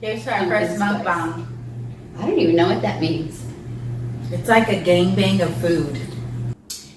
Here's our first mukbang. I don't even know what that means. It's like a gangbang of food.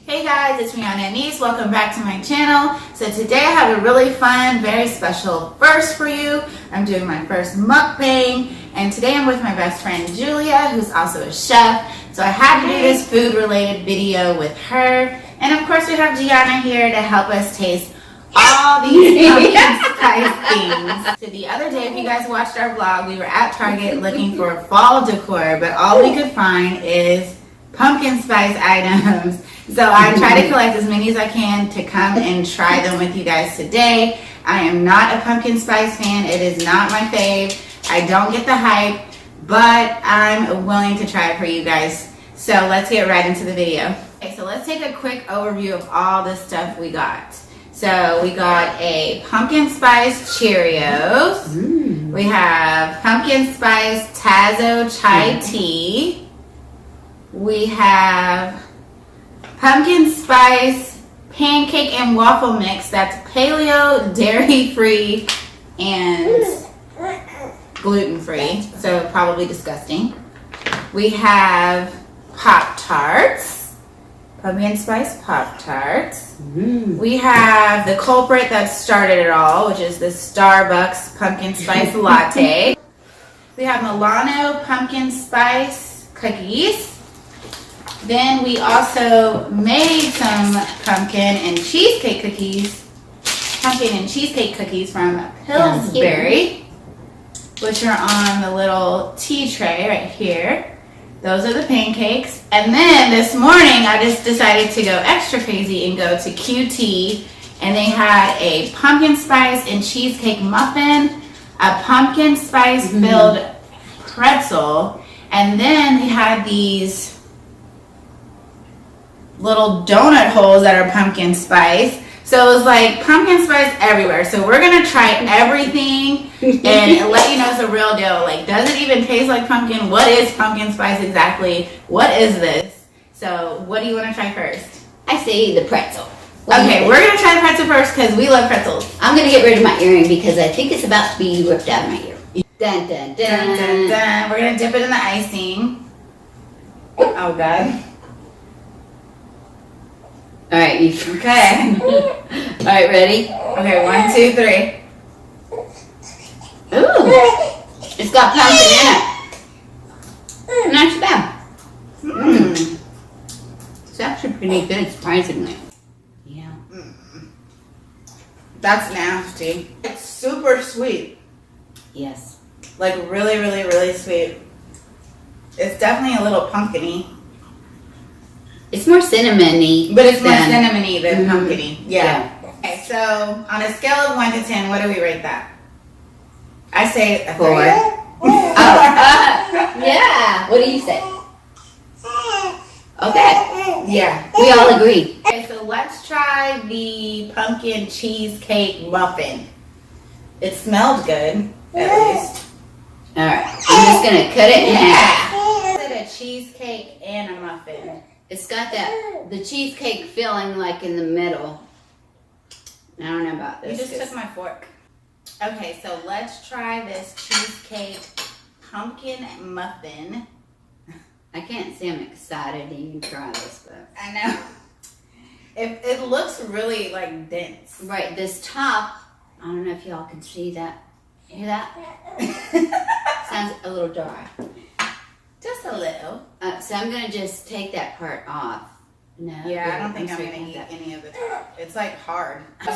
Hey guys, it's Rihanna and Niece. Welcome back to my channel. So today I have a really fun, very special first for you. I'm doing my first mukbang, and today I'm with my best friend Julia, who's also a chef. So I had to do this food-related video with her. And of course we have Gianna here to help us taste all these pumpkin spice things. So the other day, if you guys watched our vlog, we were at Target looking for fall decor, but all we could find is pumpkin spice items. So I try to collect as many as I can to come and try them with you guys today. I am not a pumpkin spice fan. It is not my fave. I don't get the hype, but I'm willing to try it for you guys. So let's get right into the video. Okay, so let's take a quick overview of all the stuff we got. So we got a pumpkin spice Cheerios. We have pumpkin spice Tazo chai tea. We have pumpkin spice pancake and waffle mix. That's paleo, dairy-free, and gluten-free. So probably disgusting. We have Pop-Tarts. Pumpkin spice Pop-Tarts. We have the culprit that started it all, which is the Starbucks pumpkin spice latte. We have Milano pumpkin spice cookies. Then we also made some pumpkin and cheesecake cookies from Pillsbury, which are on the little tea tray right here. Those are the pancakes. And then this morning I just decided to go extra crazy and go to QT, and they had a pumpkin spice and cheesecake muffin, a pumpkin spice filled pretzel, and then they had these little donut holes that are pumpkin spice. So it was like pumpkin spice everywhere. So we're gonna try everything and let you know it's a real deal. Like, does it even taste like pumpkin? What is pumpkin spice exactly? What is this? So what do you want to try first? I say the pretzel. Okay, we're gonna try the pretzel first because we love pretzels. I'm gonna get rid of my earring because I think it's about to be ripped out of my ear. Dun dun dun. Dun, dun, dun. We're gonna dip it in the icing. Oh God. All right, you. Okay. All right, ready? Okay, 1, 2, 3. Ooh, it's got pumpkin in it. Not too bad. It's actually pretty good, surprisingly. Yeah. That's nasty. It's super sweet. Yes. Like really, really, really sweet. It's definitely a little pumpkin-y. It's more cinnamony. But it's more cinnamony than pumpkin-y. Yeah. Yeah. Okay, so on a scale of 1 to 10, what do we rate that? I say a 4. 3. Yeah. What do you say? Okay. Yeah. We all agree. Okay, so let's try the pumpkin cheesecake muffin. It smelled good, at least. All right. I'm just gonna cut it in half. It's a cheesecake and a muffin. It's got the cheesecake filling like in the middle. I don't know about this. You just took my fork. Okay, so let's try this cheesecake pumpkin muffin. I can't say I'm excited to even try this, but I know. It looks really like dense. right, this top. I don't know if y'all can see that. Hear that? Sounds a little dry. Just a little. So I'm gonna just take that part off. No. Yeah, I don't think I'm sorry, gonna eat that. any of the top. It's like hard. Ew.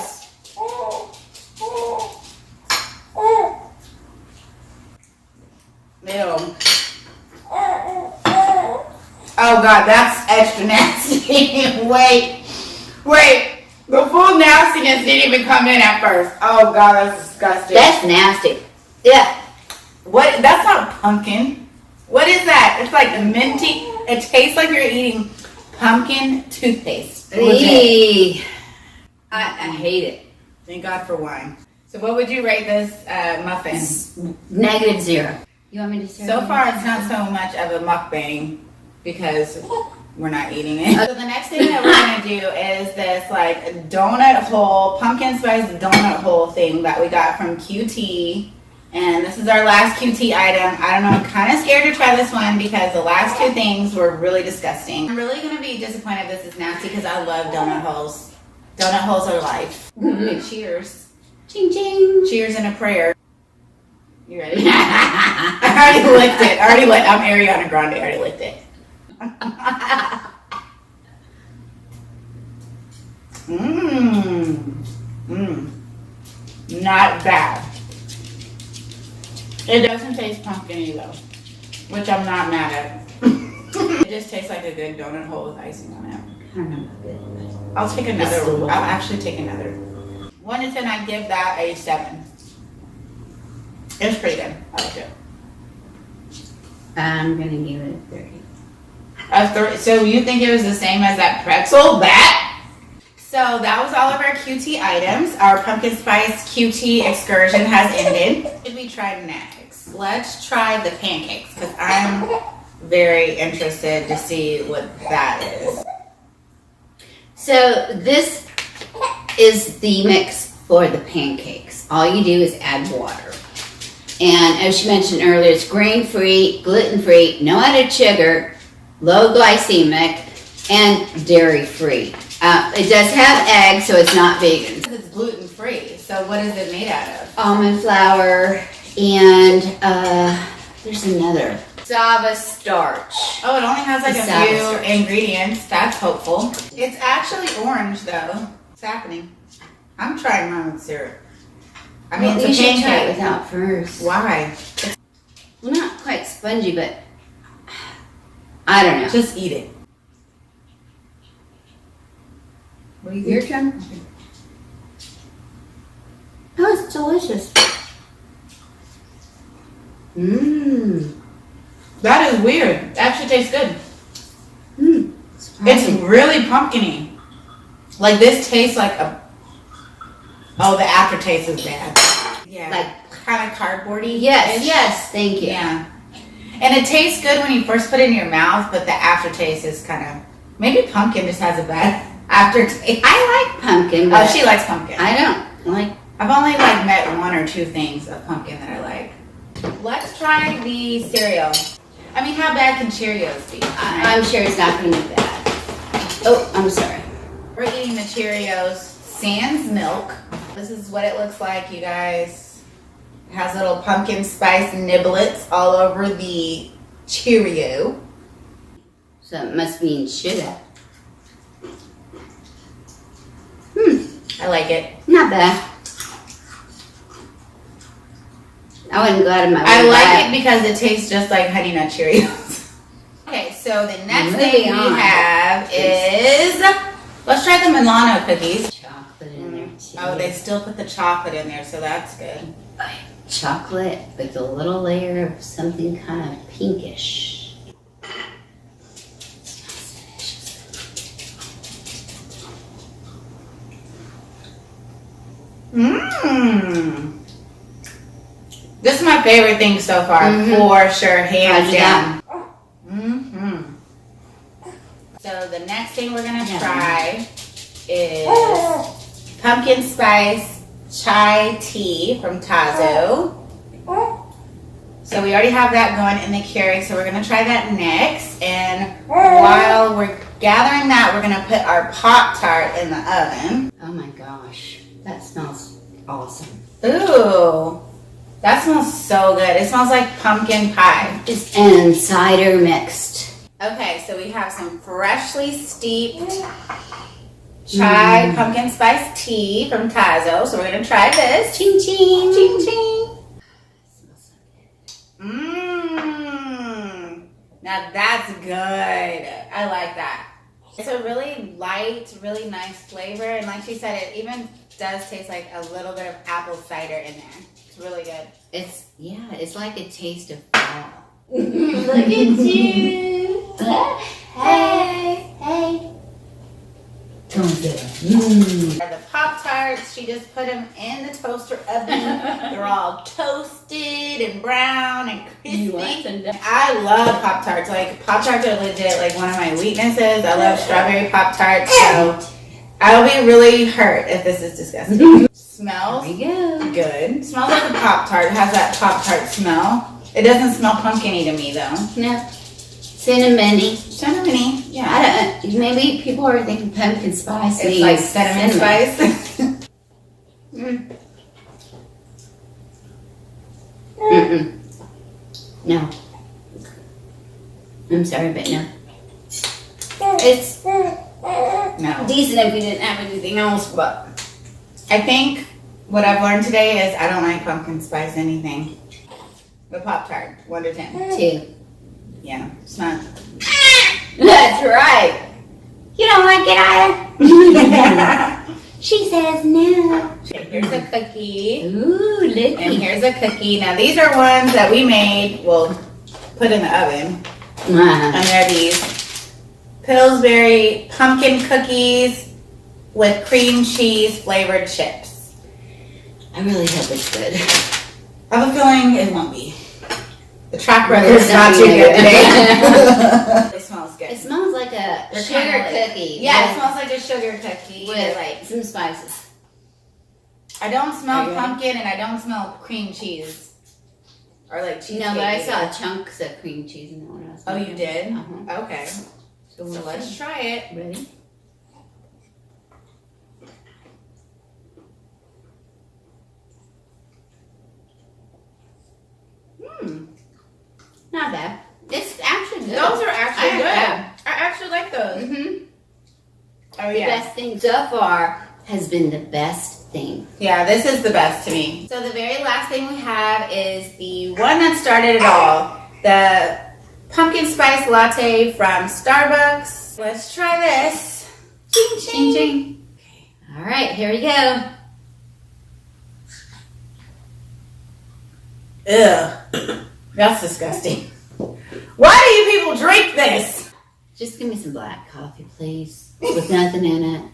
Oh God, that's extra nasty. Wait. The full nastiness didn't even come in at first. Oh God, that's disgusting. That's nasty. Yeah. What? That's not pumpkin. What is that? It's like minty. It tastes like you're eating pumpkin toothpaste. Eee. I hate it. Thank God for wine. So what would you rate this muffin? -0. You want me to serve So you? far, it's not so much of a mukbang because we're not eating it. So the next thing that we're gonna do is this like donut hole, pumpkin spice donut hole thing that we got from QT. And this is our last QT item. I don't know, I'm kind of scared to try this one because the last two things were really disgusting. I'm really going to be disappointed if this is nasty because I love donut holes. Donut holes are life. Okay, cheers. Ching ching. Cheers and a prayer. You ready? I already licked it. I'm Ariana Grande. I already licked it. Not bad. It doesn't taste pumpkin-y though, which I'm not mad at. It just tastes like a good donut hole with icing on it. I don't know about it. I'll take another one. I'll actually take another. 1 to 10, I'd give that a 7. It's pretty good. I like it. I'm gonna give it a 30. So you think it was the same as that pretzel? So that was all of our QT items. Our pumpkin spice QT excursion has ended. What did we try next? Let's try the pancakes because I'm very interested to see what that is. So this is the mix for the pancakes. All you do is add water. And as you mentioned earlier, it's grain-free, gluten-free, no added sugar, low glycemic, and dairy-free. It does have eggs, so it's not vegan. It's gluten-free, so what is it made out of? Almond flour and there's another. Cassava starch. Oh, it only has like Cassava a few starch. ingredients. That's hopeful. It's actually orange though. What's happening? I'm trying mine with syrup. I mean, Well, it's you a should try it pancake. without first. Why? Well, not quite spongy, but I don't know. Just eat it. What do you Your think? turn. Oh, it's delicious. Mmm. That is weird. It actually tastes good. Mmm. It's really pumpkin-y. Like this tastes like a... Oh, the aftertaste is bad. Yeah. Like kind of cardboardy. yes, yes. Thank you. Yeah. And it tastes good when you first put it in your mouth, but the aftertaste is kind of... Maybe pumpkin just has a bad aftertaste. I like pumpkin, Oh, but she likes pumpkin. I don't like. I've only like met 1 or 2 things of pumpkin that I like. Let's try the cereal. I mean, how bad can Cheerios be? I'm sure it's not going to be bad. Oh, I'm sorry. We're eating the Cheerios sans milk. This is what it looks like, you guys. It has little pumpkin spice niblets all over the Cheerio. So it must mean sugar. I like it. Not bad. I wouldn't go out of my way. I to buy like it because it tastes just like Honey Nut Cheerios. Okay, so the next thing we have is, let's try the Milano cookies. Chocolate in there too. Oh, they still put the chocolate in there, so that's good. Chocolate with a little layer of something kind of pinkish. Mmm. This is my favorite thing so far, for sure, hands down. Mm-hmm. So the next thing we're gonna try is pumpkin spice chai tea from Tazo. So we already have that going in the Keurig, so we're gonna try that next. And while we're gathering that, we're gonna put our Pop-Tart in the oven. Oh my gosh, that smells awesome. Ooh, that smells so good. It smells like pumpkin pie. It's and cider mixed. Okay, so we have some freshly steeped chai pumpkin spice tea from Tazo. So we're gonna try this. Ching ching. Ching ching. Smells so good. Mmm. Now that's good. I like that. It's a really light, really nice flavor. And like she said, it even does taste like a little bit of apple cider in there. It's really good. It's like a taste of fall. Look at you. Hey. Come there. The Pop-Tarts, she just put them in the toaster oven. They're all toasted and brown and crispy. I love Pop-Tarts. Like, Pop-Tarts are legit like one of my weaknesses. I love strawberry Pop-Tarts, so I'll be really hurt if this is disgusting. Smells There we go. good. Smells like a Pop-Tart. It has that Pop-Tart smell. It doesn't smell pumpkin-y to me though. No. Cinnamony. Cinnamony, yeah. I don't, maybe people are thinking pumpkin spice. It's like cinnamon spice. Mm. Mm-mm. No. I'm sorry, but no. It's No. decent if you didn't have anything else, but I think what I've learned today is I don't like pumpkin spice anything. The Pop-Tart, 1 to 10. 2. Yeah, it's not. That's right. You don't like it either? She says no. Here's a cookie. Ooh, And looky. here's a cookie. Now these are ones that we made, well, put in the oven. Uh, And they're these Pillsbury pumpkin cookies with cream cheese flavored chips. I really hope it's good. I have a feeling it won't be. The track record is It's not not too being good good. today. It smells good. It smells like a They're sugar kinda like- cookie. Yeah, it smells like a sugar cookie. with Like, some spices. I don't smell Okay. pumpkin and I don't smell cream cheese. Or like cheese. No, but I saw chunks of cream cheese in that one. Oh, you did? Uh-huh. Okay. So So let's try it. Ready? Not bad. It's actually good. Those are actually good. Yeah. I actually like those. Mm-hmm. Oh The yeah. best thing so far has been the best thing. Yeah, this is the best to me. So the very last thing we have is the one that started it all. The pumpkin spice latte from Starbucks. Let's try this. Ching Ching ching. All right, here we go. Ugh. That's disgusting. Why do you people drink this? Just give me some black coffee, please, with nothing in it.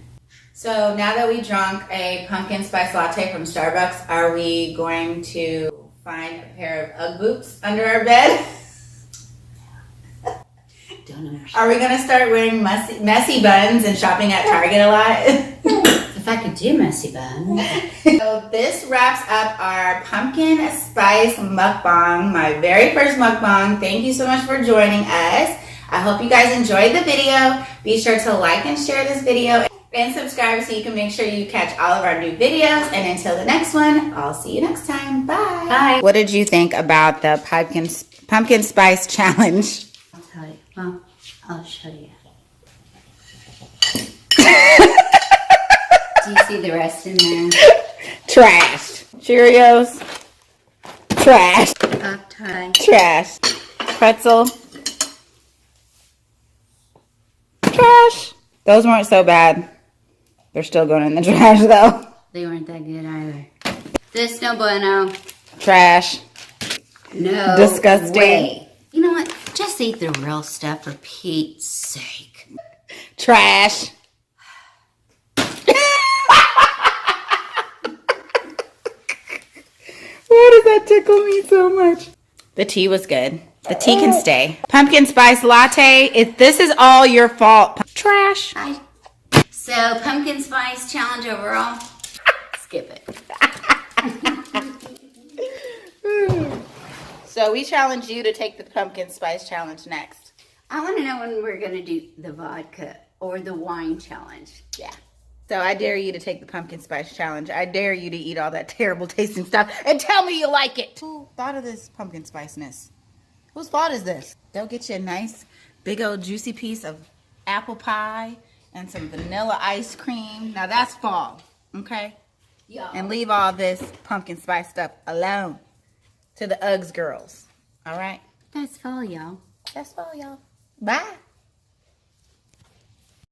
So now that we drunk a pumpkin spice latte from Starbucks, are we going to find a pair of Ugg boots under our bed? Don't know. Are we going to start wearing messy buns and shopping at Target a lot? If I could do messy bun. So this wraps up our pumpkin spice mukbang, my very first mukbang. Thank you so much for joining us. I hope you guys enjoyed the video. Be sure to like and share this video and subscribe so you can make sure you catch all of our new videos. And until the next one, I'll see you next time. Bye. Bye. What did you think about the pumpkin spice challenge? I'll tell you. Well, I'll show you. Do you see the rest in there? Trash. Cheerios. Trash. Pop-Tart. Trash. Pretzel. Trash. Those weren't so bad. They're still going in the trash though. They weren't that good either. This no bueno. Trash. No Disgusting. way. You know what? Just eat the real stuff for Pete's sake. Trash. Why does that tickle me so much? The tea was good. The tea can stay. Pumpkin spice latte. This is all your fault. Trash. Bye. So, pumpkin spice challenge overall. Skip it. So we challenge you to take the pumpkin spice challenge next. I want to know when we're going to do the vodka or the wine challenge. Yeah. So I dare you to take the pumpkin spice challenge. I dare you to eat all that terrible tasting stuff and tell me you like it. Who thought of this pumpkin spiceness? Whose fault is this? They'll get you a nice big old juicy piece of apple pie and some vanilla ice cream. Now that's fall, okay? Yeah. And leave all this pumpkin spice stuff alone to the Uggs girls. All right? That's fall, y'all. That's all, y'all. Bye.